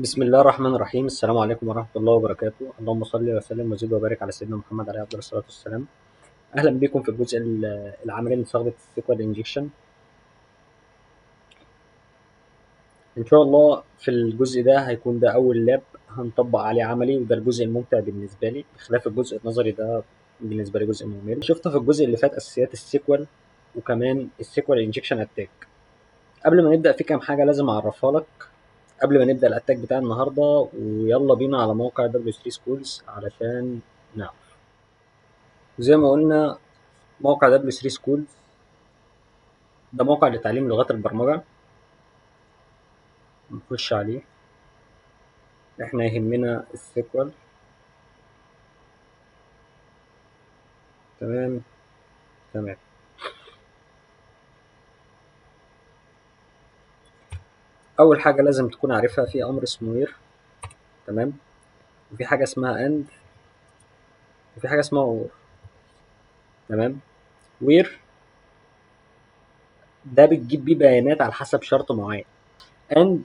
بسم الله الرحمن الرحيم. السلام عليكم ورحمة الله وبركاته. اللهم صل وسلم وزد وبارك على سيدنا محمد عليه أفضل الصلاة والسلام. أهلا بكم في الجزء العملي من صيغة السيكوال انجكشن. إن شاء الله في الجزء ده هيكون ده أول لاب هنطبق عليه عملي، وده الجزء الممتع بالنسبة لي بخلاف الجزء النظري ده بالنسبة لي جزء ممل. شفت في الجزء اللي فات أساسيات السيكوال وكمان السيكوال انجكشن أتاك. قبل ما نبدأ في كام حاجة لازم أعرفها لك قبل ما نبدأ الأتاك بتاع النهاردة، ويلا بينا على موقع W3 Schools علشان نعرف. زي ما قلنا موقع W3 Schools ده موقع لتعليم لغات البرمجة. نخش عليه. احنا يهمنا السيكوال. تمام تمام. أول حاجة لازم تكون عارفها في أمر اسمه وير. تمام. وفي حاجة اسمها أند، وفي حاجة اسمها اور. تمام. وير ده بتجيب بيه بيانات على حسب شرط معين. أند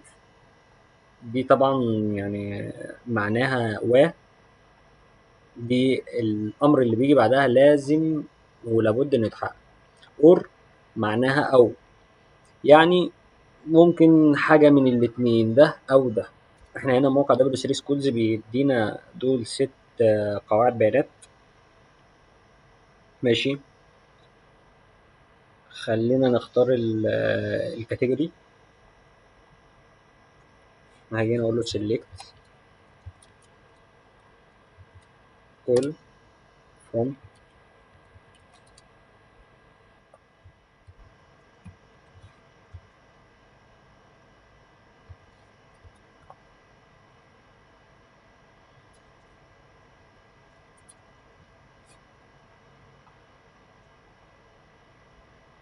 دي طبعا يعني معناها دي الأمر اللي بيجي بعدها لازم ولابد إنه يتحقق. اور معناها أو، يعني ممكن حاجة من الاتنين ده أو ده. احنا هنا موقع W3 Schools بيدينا دول ست قواعد بيانات. ماشي. خلينا نختار الكاتيجوري. هاجي نقول له select all from.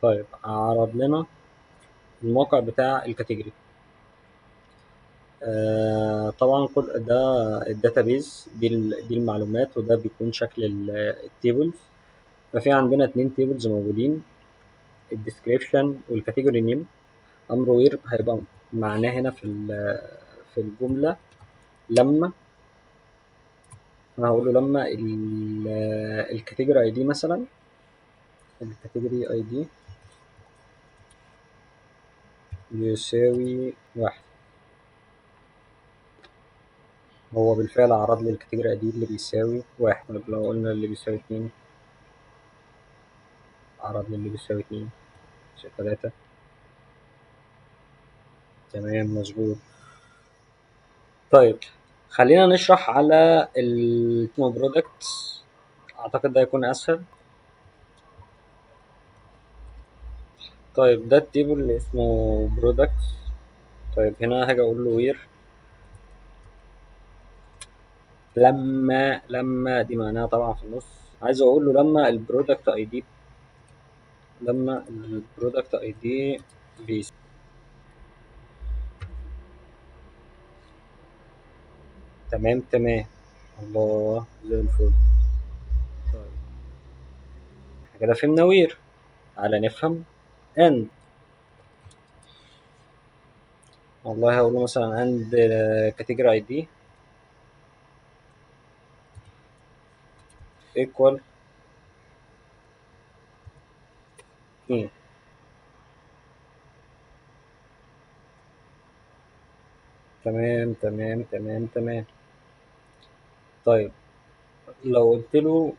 طيب عرض لنا الموقع بتاع الكاتيجوري. طبعا كل ده الداتابيز دي المعلومات، وده بيكون شكل التيبلز. ففي عندنا اتنين تيبلز موجودين، الديسكريبشن والكاتيجوري نيم. امر وير هيبقى معناه هنا في الجمله لما انا هقول له لما الكاتيجوري اي دي مثلا، الكاتيجوري اي دي يساوي واحد. هو بالفعل عرض لي الكاتيجوري اي دي اللي بيساوي واحد. طيب لو قلنا اللي بيساوي اتنين، عرض لي اللي بيساوي اتنين، بيساوي تلاتة. تمام مظبوط. طيب خلينا نشرح على برودكت. اعتقد ده هيكون اسهل. طيب ده التيبل اللي اسمه برودكت. طيب هنا هاجي اقول له وير لما دي معناها طبعا في النص. عايز اقول له لما البرودكت اي دي بيس. تمام تمام. الله زي الفل. طيب احنا كده فهمنا وير. تعالى نفهم اند. والله هقول له مثلا اند كاتيجوري اي دي ايكوال ايه. تمام تمام تمام تمام. طيب لو قلت له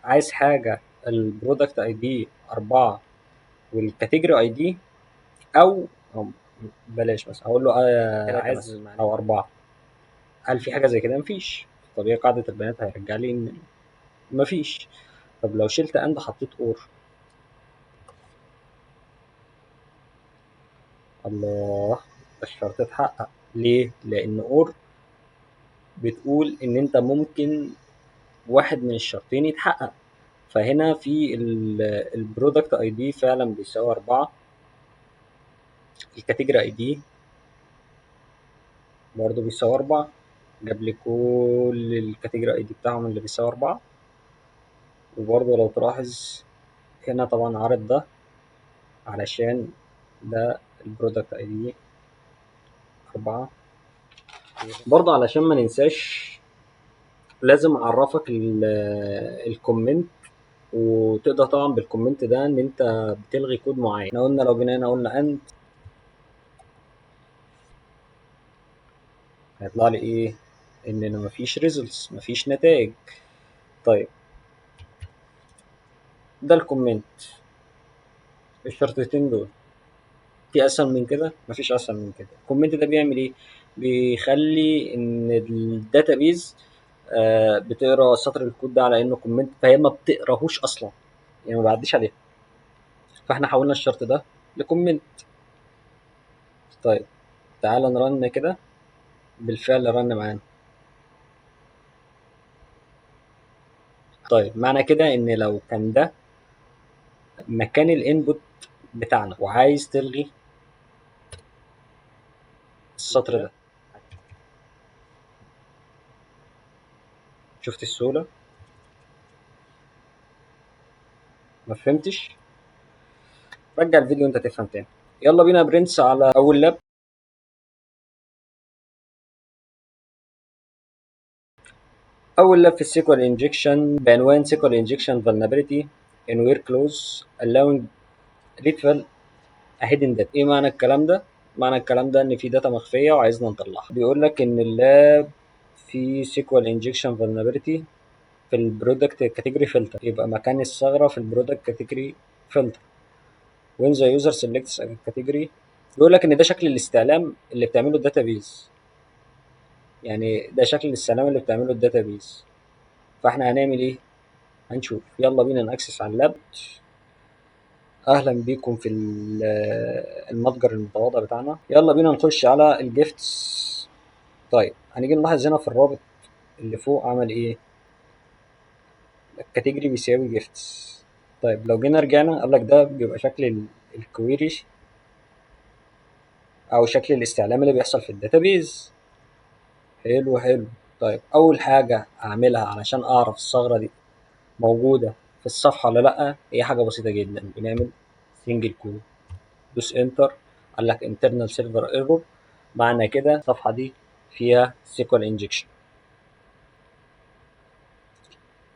عايز حاجة البرودكت اي دي 4 والكاتيجوري اي دي أو بلاش، مثلا هقول له عايز مثلا او 4. هل في حاجة زي كده؟ مفيش. طبيعي قاعدة البيانات هيرجع لي ان مفيش. طب لو شلت اند حطيت اور، الله، الشرط اتحقق. ليه؟ لان اور بتقول ان انت ممكن واحد من الشرطين يتحقق. فهنا في البرودكت اي دي فعلا بيساوي 4، الكاتيجوري اي دي برضه بيساوي 4. جاب لي كل الكاتيجوري اي دي بتاعهم اللي بيساوي 4. وبرضه لو تلاحظ هنا طبعا عارض ده علشان ده البرودكت اي دي 4. برضه علشان ما ننساش لازم اعرفك الكومنت، وتقدر طبعا بالكومنت ده ان انت بتلغي كود معين. احنا قلنا لو جينا هنا قلنا اند، هيطلع لي ايه؟ ان مفيش ريزلتس، مفيش نتائج. طيب ده الكومنت، الشرطتين دول. في اسهل من كده؟ مفيش اسهل من كده. الكومنت ده بيعمل ايه؟ بيخلي ان الداتابيز بتقرا سطر الكود ده على انه كومنت، فهي ما بتقراهوش اصلا، يعني ما بعديش عليها. فاحنا حولنا الشرط ده لكومنت. طيب تعال نرن كده، بالفعل رن معانا. طيب معنى كده ان لو كان ده مكان الانبوت بتاعنا وعايز تلغي السطر ده، شفت السهولة؟ ما فهمتش؟ رجع الفيديو انت تفهم تاني. يلا بينا برنس على اول لاب. اول لاب في السيكوال انجكشن بعنوان سيكوال انجكشن vulnerability in where clause allowing retrieval a hidden data. ايه معنى الكلام ده؟ معنى الكلام ده ان في داتا مخفيه وعايزنا نطلعها. بيقول لك ان اللاب في سيكوال انجكشن vulnerability في البرودكت كاتيجوري فلتر، يبقى مكان الثغره في البرودكت كاتيجوري فلتر. when the user selects a category، بيقول لك ان ده شكل الاستعلام اللي بتعمله الداتابيز، يعني ده شكل الاستعلام اللي بتعمله الداتابيز. فاحنا هنعمل ايه؟ هنشوف. يلا بينا نأكسس على اللاب. اهلا بيكم في المتجر المتواضع بتاعنا. يلا بينا نخش على الجيفتس. طيب هنيجي نلاحظ هنا في الرابط اللي فوق عمل ايه؟ الكاتيجوري بيساوي جيفتس. طيب لو جينا رجعنا قال لك ده بيبقى شكل الكويري او شكل الاستعلام اللي بيحصل في الداتابيز. حلو حلو. طيب اول حاجه اعملها علشان اعرف الثغره دي موجوده في الصفحه ولا لا، هي حاجه بسيطه جدا. بنعمل سنجل كود، دوس انتر، قال لك internal server error، معنى كده الصفحه دي فيها سيكوال انجكشن.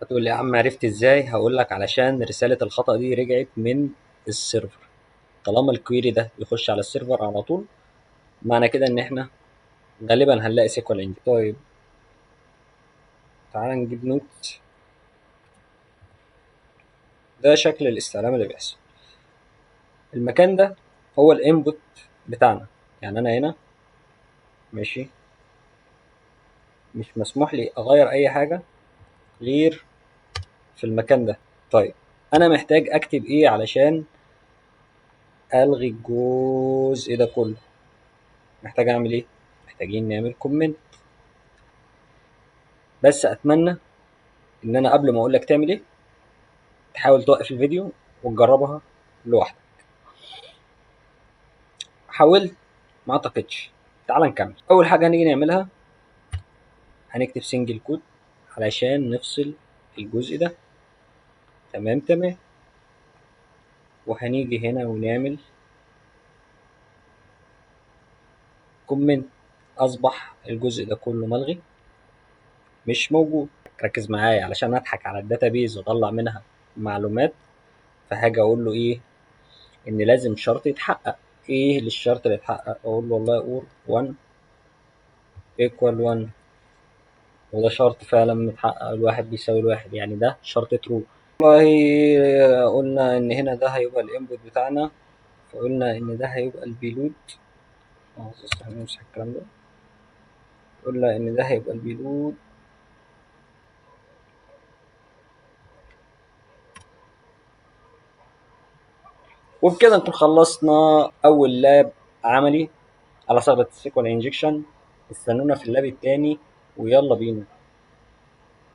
هتقول لي يا عم عرفت ازاي؟ هقول لك علشان رساله الخطا دي رجعت من السيرفر. طالما الكويري ده يخش على السيرفر على طول، معنى كده ان احنا غالبا هنلاقي سيكوال انجكشن. طيب تعال نجيب نوت. ده شكل الاستعلام اللي بيحصل. المكان ده هو الانبوت بتاعنا، يعني انا هنا ماشي، مش مسموح لي اغير اي حاجه غير في المكان ده. طيب انا محتاج اكتب ايه علشان الغي الجزء ده كله؟ محتاج اعمل ايه؟ محتاجين نعمل كومنت. بس اتمنى ان انا قبل ما اقول لك تعمل ايه تحاول توقف الفيديو وتجربها لوحدك. حاولت؟ ما اعتقدش. تعال نكمل. اول حاجه هنيجي نعملها هنكتب سنجل كود علشان نفصل الجزء ده. تمام تمام. وهنيجي هنا ونعمل كومنت. اصبح الجزء ده كله ملغي، مش موجود. ركز معايا علشان اضحك على الداتابيز واطلع منها معلومات. فهاجي اقول له ايه؟ ان لازم شرط يتحقق. ايه للشرط اللي يتحقق؟ اقول له والله اور 1 ايكوال 1، وده شرط فعلا متحقق. الواحد بيساوي الواحد، يعني ده شرط ترو. والله قلنا ان هنا ده هيبقى الانبوت بتاعنا، فقلنا ان ده هيبقى البيلود. نمسح الكلام ده. قلنا ان ده هيبقى البيلود، وبكده نكون خلصنا اول لاب عملي على ثغرة السيكوال انجكشن. استنونا في اللاب التاني ويلا بينا.